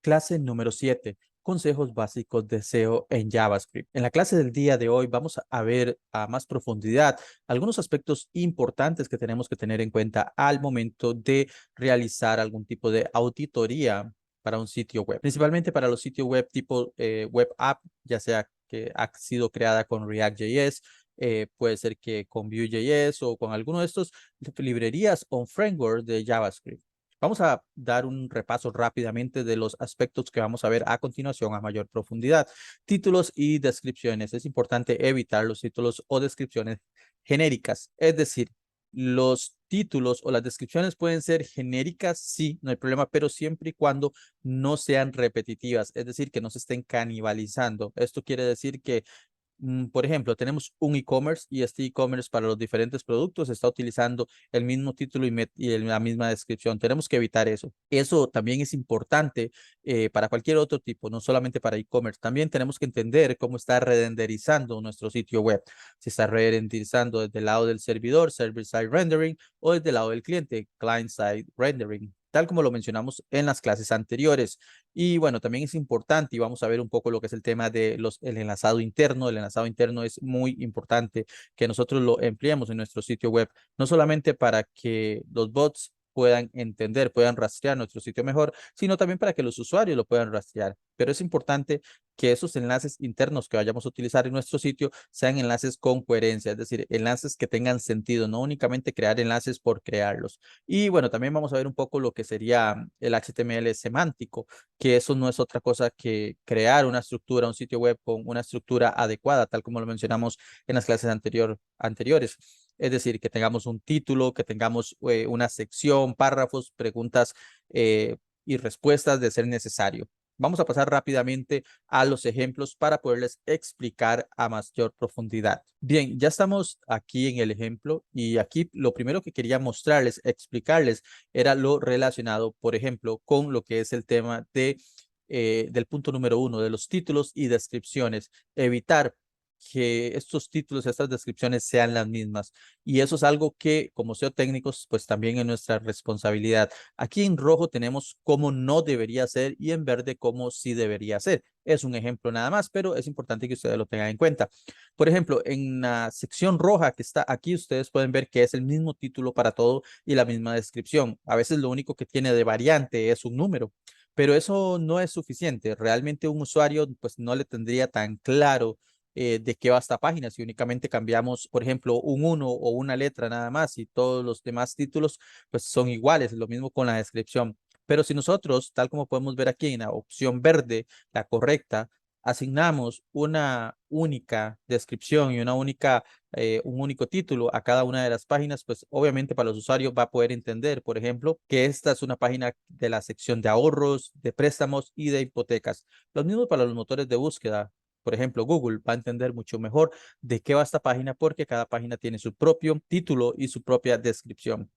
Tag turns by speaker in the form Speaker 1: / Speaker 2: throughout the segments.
Speaker 1: Clase número 7. Consejos básicos de SEO en JavaScript. En la clase del día de hoy vamos a ver a más profundidad algunos aspectos importantes que tenemos que tener en cuenta al momento de realizar algún tipo de auditoría para un sitio web. Principalmente para los sitios web tipo web app, ya sea que ha sido creada con React.js, puede ser que con Vue.js o con alguno de estos librerías o frameworks de JavaScript. Vamos a dar un repaso rápidamente de los aspectos que vamos a ver a continuación a mayor profundidad. Títulos y descripciones. Es importante evitar los títulos o descripciones genéricas. Es decir, los títulos o las descripciones pueden ser genéricas, sí, no hay problema, pero siempre y cuando no sean repetitivas, es decir, que no se estén canibalizando. Esto quiere decir que por ejemplo, tenemos un e-commerce y este e-commerce para los diferentes productos está utilizando el mismo título y la misma descripción. Tenemos que evitar eso. Eso también es importante para cualquier otro tipo, no solamente para e-commerce. También tenemos que entender cómo está renderizando nuestro sitio web. Si está renderizando desde el lado del servidor, server-side rendering, o desde el lado del cliente, client-side rendering, tal como lo mencionamos en las clases anteriores. Y bueno, también es importante y vamos a ver un poco lo que es el tema de el enlazado interno. El enlazado interno es muy importante que nosotros lo empleemos en nuestro sitio web, no solamente para que los bots puedan entender, puedan rastrear nuestro sitio mejor, sino también para que los usuarios lo puedan rastrear. Pero es importante que esos enlaces internos que vayamos a utilizar en nuestro sitio sean enlaces con coherencia, es decir, enlaces que tengan sentido, no únicamente crear enlaces por crearlos. Y bueno, también vamos a ver un poco lo que sería el HTML semántico, que eso no es otra cosa que crear una estructura, un sitio web con una estructura adecuada, tal como lo mencionamos en las clases anteriores. Es decir, que tengamos un título, que tengamos una sección, párrafos, preguntas y respuestas de ser necesario. Vamos a pasar rápidamente a los ejemplos para poderles explicar a mayor profundidad. Bien, ya estamos aquí en el ejemplo y aquí lo primero que quería mostrarles, explicarles, era lo relacionado, por ejemplo, con lo que es el tema del punto número 1, de los títulos y descripciones. Evitar que estos títulos, estas descripciones sean las mismas. Y eso es algo que, como SEO técnicos, pues también es nuestra responsabilidad. Aquí en rojo tenemos cómo no debería ser y en verde cómo sí debería ser. Es un ejemplo nada más, pero es importante que ustedes lo tengan en cuenta. Por ejemplo, en la sección roja que está aquí, ustedes pueden ver que es el mismo título para todo y la misma descripción. A veces lo único que tiene de variante es un número, pero eso no es suficiente. Realmente un usuario pues no le tendría tan claro de qué va esta página si únicamente cambiamos, por ejemplo, un uno o una letra nada más y todos los demás títulos pues son iguales. Lo mismo con la descripción. Pero si nosotros, tal como podemos ver aquí en la opción verde, la correcta, asignamos una única descripción y un único título a cada una de las páginas, pues obviamente para los usuarios va a poder entender, por ejemplo, que esta es una página de la sección de ahorros, de préstamos y de hipotecas. Lo mismo para los motores de búsqueda. Por ejemplo, Google va a entender mucho mejor de qué va esta página porque cada página tiene su propio título y su propia descripción.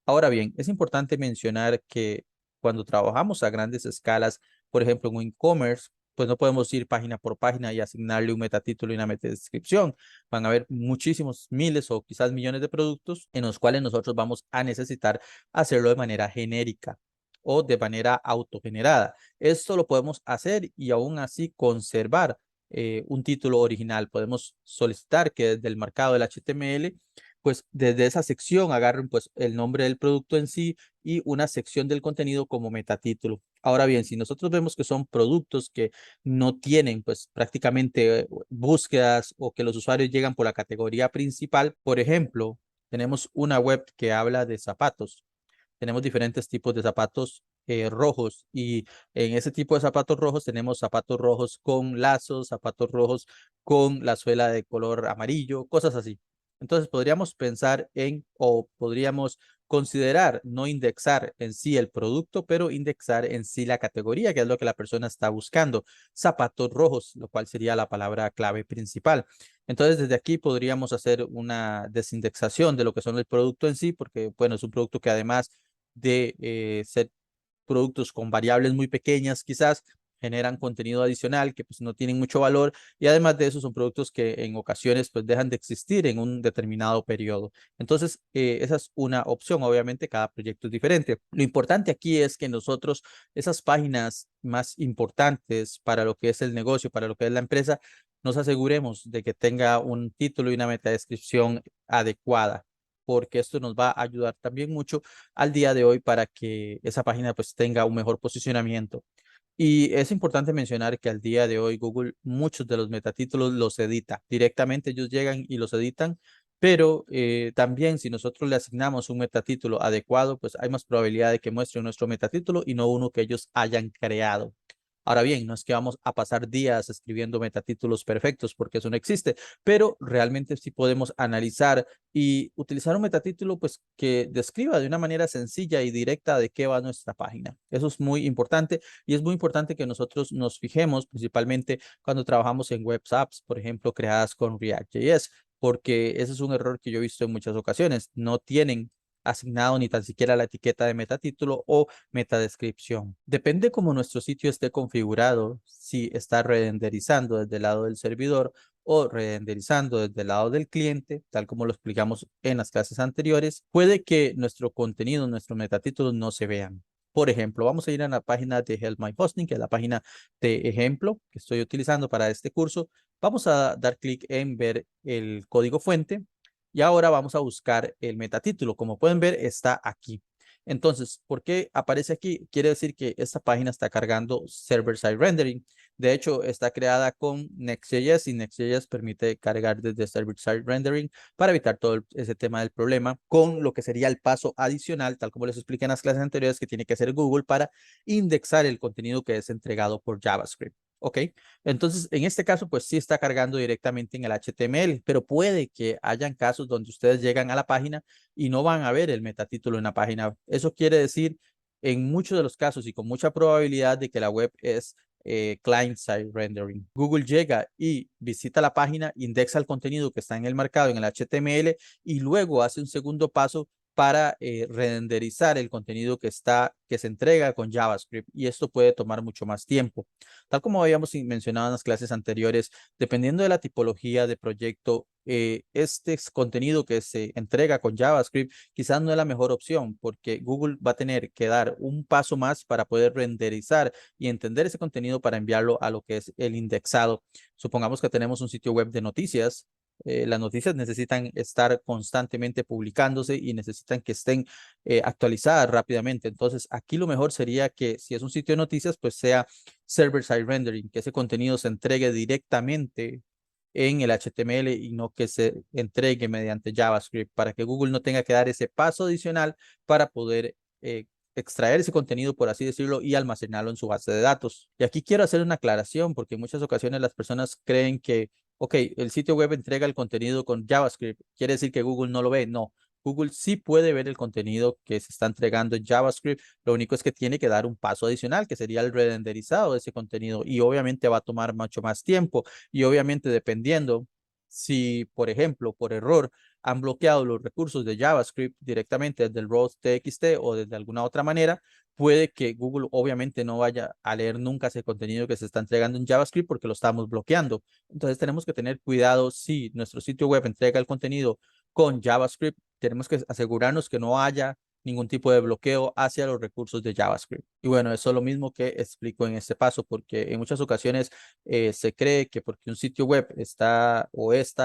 Speaker 1: Ahora bien, es importante mencionar que cuando trabajamos a grandes escalas, por ejemplo, en un e-commerce, pues no podemos ir página por página y asignarle un metatítulo y una metadescripción. Van a haber muchísimos, miles o quizás millones de productos en los cuales nosotros vamos a necesitar hacerlo de manera genérica o de manera autogenerada. Esto lo podemos hacer y aún así conservar un título original. Podemos solicitar que desde el marcado del HTML pues desde esa sección agarren pues el nombre del producto en sí y una sección del contenido como metatítulo. Ahora bien, si nosotros vemos que son productos que no tienen pues prácticamente búsquedas o que los usuarios llegan por la categoría principal, por ejemplo, tenemos una web que habla de zapatos. Tenemos diferentes tipos de zapatos rojos y en ese tipo de zapatos rojos tenemos zapatos rojos con lazos, zapatos rojos con la suela de color amarillo, cosas así. Entonces podríamos pensar en o podríamos considerar no indexar en sí el producto, pero indexar en sí la categoría, que es lo que la persona está buscando. Zapatos rojos, lo cual sería la palabra clave principal. Entonces, desde aquí podríamos hacer una desindexación de lo que son el producto en sí, porque, bueno, es un producto que además de ser productos con variables muy pequeñas, quizás generan contenido adicional que pues no tienen mucho valor y además de eso son productos que en ocasiones pues dejan de existir en un determinado periodo. Entonces, esa es una opción. Obviamente, cada proyecto es diferente. Lo importante aquí es que nosotros, esas páginas más importantes para lo que es el negocio, para lo que es la empresa, nos aseguremos de que tenga un título y una metadescripción adecuada, porque esto nos va a ayudar también mucho al día de hoy para que esa página pues tenga un mejor posicionamiento. Y es importante mencionar que al día de hoy Google muchos de los metatítulos los edita. Directamente ellos llegan y los editan, pero también si nosotros le asignamos un metatítulo adecuado, pues hay más probabilidad de que muestre nuestro metatítulo y no uno que ellos hayan creado. Ahora bien, no es que vamos a pasar días escribiendo metatítulos perfectos porque eso no existe, pero realmente sí podemos analizar y utilizar un metatítulo pues que describa de una manera sencilla y directa de qué va nuestra página. Eso es muy importante y es muy importante que nosotros nos fijemos principalmente cuando trabajamos en web apps, por ejemplo, creadas con React.js, porque ese es un error que yo he visto en muchas ocasiones. No tienen asignado ni tan siquiera la etiqueta de metatítulo o metadescripción. Depende cómo nuestro sitio esté configurado, si está renderizando desde el lado del servidor o renderizando desde el lado del cliente, tal como lo explicamos en las clases anteriores, puede que nuestro contenido, nuestros metatítulos no se vean. Por ejemplo, vamos a ir a la página de Help My Hosting, que es la página de ejemplo que estoy utilizando para este curso. Vamos a dar clic en ver el código fuente y ahora vamos a buscar el metatítulo. Como pueden ver, está aquí. Entonces, ¿por qué aparece aquí? Quiere decir que esta página está cargando server-side rendering. De hecho, está creada con Next.js y Next.js permite cargar desde server-side rendering para evitar todo ese tema del problema con lo que sería el paso adicional, tal como les expliqué en las clases anteriores, que tiene que hacer Google para indexar el contenido que es entregado por JavaScript. ¿Ok? Entonces, en este caso, pues sí está cargando directamente en el HTML, pero puede que hayan casos donde ustedes llegan a la página y no van a ver el metatítulo en la página. Eso quiere decir, en muchos de los casos y con mucha probabilidad de que la web es client-side rendering. Google llega y visita la página, indexa el contenido que está en el marcado en el HTML y luego hace un segundo paso para renderizar el contenido que se entrega con JavaScript y esto puede tomar mucho más tiempo. Tal como habíamos mencionado en las clases anteriores, dependiendo de la tipología de proyecto, este contenido que se entrega con JavaScript quizás no es la mejor opción porque Google va a tener que dar un paso más para poder renderizar y entender ese contenido para enviarlo a lo que es el indexado. Supongamos que tenemos un sitio web de noticias. Las noticias necesitan estar constantemente publicándose y necesitan que estén actualizadas rápidamente. Entonces, aquí lo mejor sería que si es un sitio de noticias, pues sea server-side rendering, que ese contenido se entregue directamente en el HTML y no que se entregue mediante JavaScript para que Google no tenga que dar ese paso adicional para poder extraer ese contenido, por así decirlo, y almacenarlo en su base de datos. Y aquí quiero hacer una aclaración porque en muchas ocasiones las personas creen que, ok, el sitio web entrega el contenido con JavaScript, quiere decir que Google no lo ve. No, Google sí puede ver el contenido que se está entregando en JavaScript, lo único es que tiene que dar un paso adicional, que sería el renderizado de ese contenido, y obviamente va a tomar mucho más tiempo, y obviamente dependiendo si, por ejemplo, por error, han bloqueado los recursos de JavaScript directamente desde el rows.txt o desde alguna otra manera, puede que Google obviamente no vaya a leer nunca ese contenido que se está entregando en JavaScript porque lo estamos bloqueando. Entonces tenemos que tener cuidado si nuestro sitio web entrega el contenido con JavaScript, tenemos que asegurarnos que no haya ningún tipo de bloqueo hacia los recursos de JavaScript. Y bueno, eso es lo mismo que explico en este paso, porque en muchas ocasiones se cree que porque un sitio web está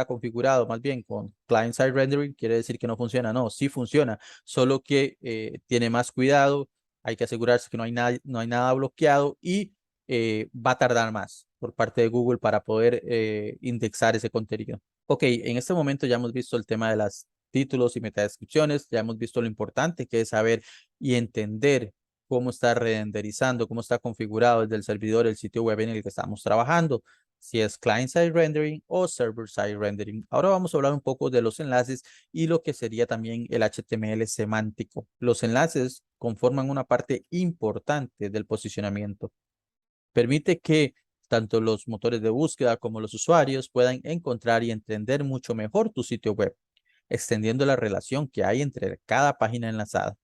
Speaker 1: configurado más bien con client-side rendering, quiere decir que no funciona. No, sí funciona, solo que tiene más cuidado, hay que asegurarse que no hay nada bloqueado y va a tardar más por parte de Google para poder indexar ese contenido. Ok, en este momento ya hemos visto el tema de las títulos y metadescripciones, ya hemos visto lo importante que es saber y entender cómo está renderizando, cómo está configurado desde el servidor el sitio web en el que estamos trabajando, si es client-side rendering o server-side rendering. Ahora vamos a hablar un poco de los enlaces y lo que sería también el HTML semántico. Los enlaces conforman una parte importante del posicionamiento. Permite que tanto los motores de búsqueda como los usuarios puedan encontrar y entender mucho mejor tu sitio web, extendiendo la relación que hay entre cada página enlazada.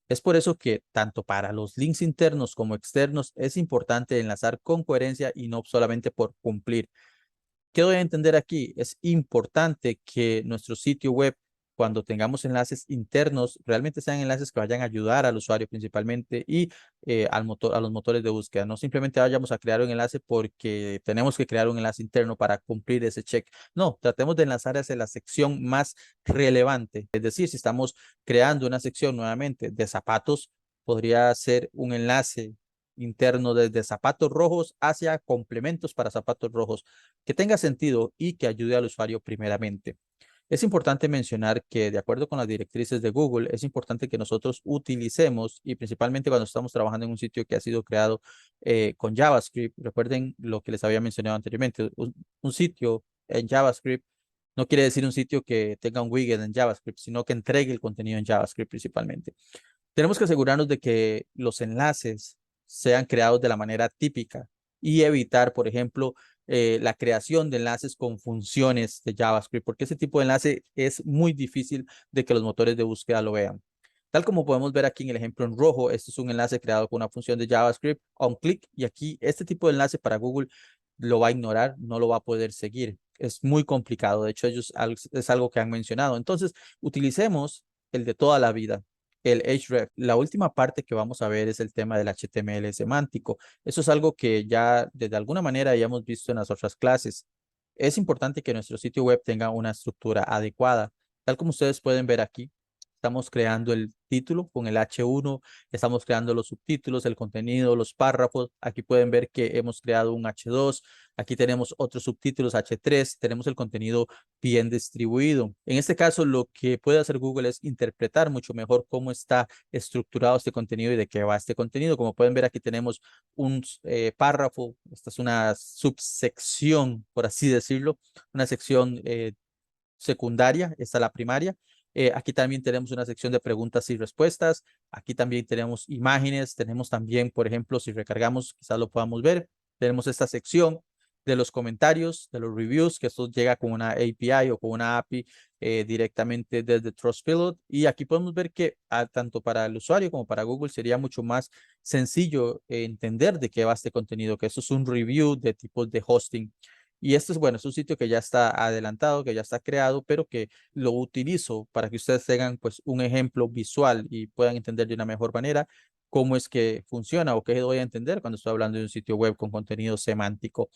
Speaker 1: Es por eso que tanto para los links internos como externos es importante enlazar con coherencia y no solamente por cumplir. ¿Qué doy a entender aquí? Es importante que nuestro sitio web, cuando tengamos enlaces internos, realmente sean enlaces que vayan a ayudar al usuario principalmente y al motor, a los motores de búsqueda. No simplemente vayamos a crear un enlace porque tenemos que crear un enlace interno para cumplir ese check. No, tratemos de enlazar hacia la sección más relevante. Es decir, si estamos creando una sección nuevamente de zapatos, podría ser un enlace interno desde zapatos rojos hacia complementos para zapatos rojos que tenga sentido y que ayude al usuario primeramente. Es importante mencionar que de acuerdo con las directrices de Google, es importante que nosotros utilicemos, y principalmente cuando estamos trabajando en un sitio que ha sido creado con JavaScript, recuerden lo que les había mencionado anteriormente, un sitio en JavaScript no quiere decir un sitio que tenga un widget en JavaScript, sino que entregue el contenido en JavaScript principalmente. Tenemos que asegurarnos de que los enlaces sean creados de la manera típica y evitar, por ejemplo, la creación de enlaces con funciones de JavaScript, porque ese tipo de enlace es muy difícil de que los motores de búsqueda lo vean. Tal como podemos ver aquí en el ejemplo en rojo, este es un enlace creado con una función de JavaScript, a un clic, y aquí este tipo de enlace para Google lo va a ignorar, no lo va a poder seguir. Es muy complicado, de hecho ellos es algo que han mencionado. Entonces, utilicemos el de toda la vida, el href. La última parte que vamos a ver es el tema del HTML semántico. Eso es algo que ya de alguna manera ya hemos visto en las otras clases. Es importante que nuestro sitio web tenga una estructura adecuada. Tal como ustedes pueden ver aquí, estamos creando el título con el H1, estamos creando los subtítulos, el contenido, los párrafos. Aquí pueden ver que hemos creado un H2, aquí tenemos otros subtítulos H3, tenemos el contenido bien distribuido. En este caso, lo que puede hacer Google es interpretar mucho mejor cómo está estructurado este contenido y de qué va este contenido. Como pueden ver, aquí tenemos un párrafo, esta es una subsección, por así decirlo, una sección secundaria, esta es la primaria. Aquí también tenemos una sección de preguntas y respuestas. Aquí también tenemos imágenes. Tenemos también, por ejemplo, si recargamos, quizás lo podamos ver. Tenemos esta sección de los comentarios, de los reviews, que esto llega con una API o con una API directamente desde Trustpilot. Y aquí podemos ver que tanto para el usuario como para Google sería mucho más sencillo entender de qué va este contenido, que esto es un review de tipos de hosting. Y esto es, bueno, es un sitio que ya está adelantado, que ya está creado, pero que lo utilizo para que ustedes tengan pues un ejemplo visual y puedan entender de una mejor manera cómo es que funciona o qué doy a entender cuando estoy hablando de un sitio web con contenido semántico.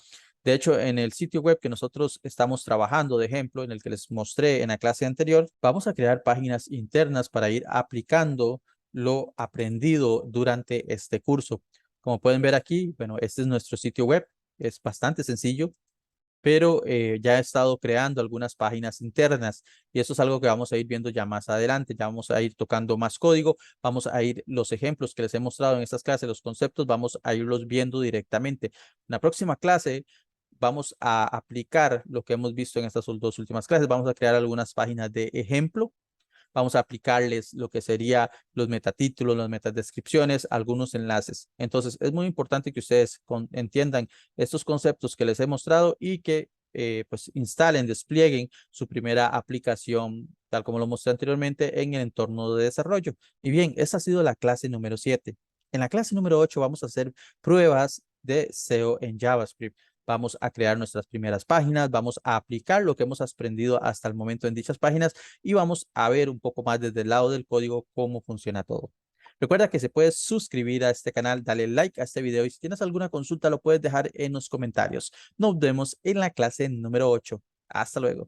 Speaker 1: De hecho, en el sitio web que nosotros estamos trabajando, de ejemplo, en el que les mostré en la clase anterior, vamos a crear páginas internas para ir aplicando lo aprendido durante este curso. Como pueden ver aquí, bueno, este es nuestro sitio web. Es bastante sencillo, pero ya he estado creando algunas páginas internas y eso es algo que vamos a ir viendo ya más adelante. Ya vamos a ir tocando más código, vamos a ir los ejemplos que les he mostrado en estas clases, los conceptos, vamos a irlos viendo directamente. En la próxima clase vamos a aplicar lo que hemos visto en estas dos últimas clases, vamos a crear algunas páginas de ejemplo. Vamos a aplicarles lo que sería los metatítulos, las metadescripciones, algunos enlaces. Entonces, es muy importante que ustedes entiendan estos conceptos que les he mostrado y que pues instalen, desplieguen su primera aplicación, tal como lo mostré anteriormente, en el entorno de desarrollo. Y bien, esa ha sido la clase número 7. En la clase número 8 vamos a hacer pruebas de SEO en JavaScript. Vamos a crear nuestras primeras páginas, vamos a aplicar lo que hemos aprendido hasta el momento en dichas páginas y vamos a ver un poco más desde el lado del código cómo funciona todo. Recuerda que se puede suscribir a este canal, dale like a este video y si tienes alguna consulta lo puedes dejar en los comentarios. Nos vemos en la clase número 8. Hasta luego.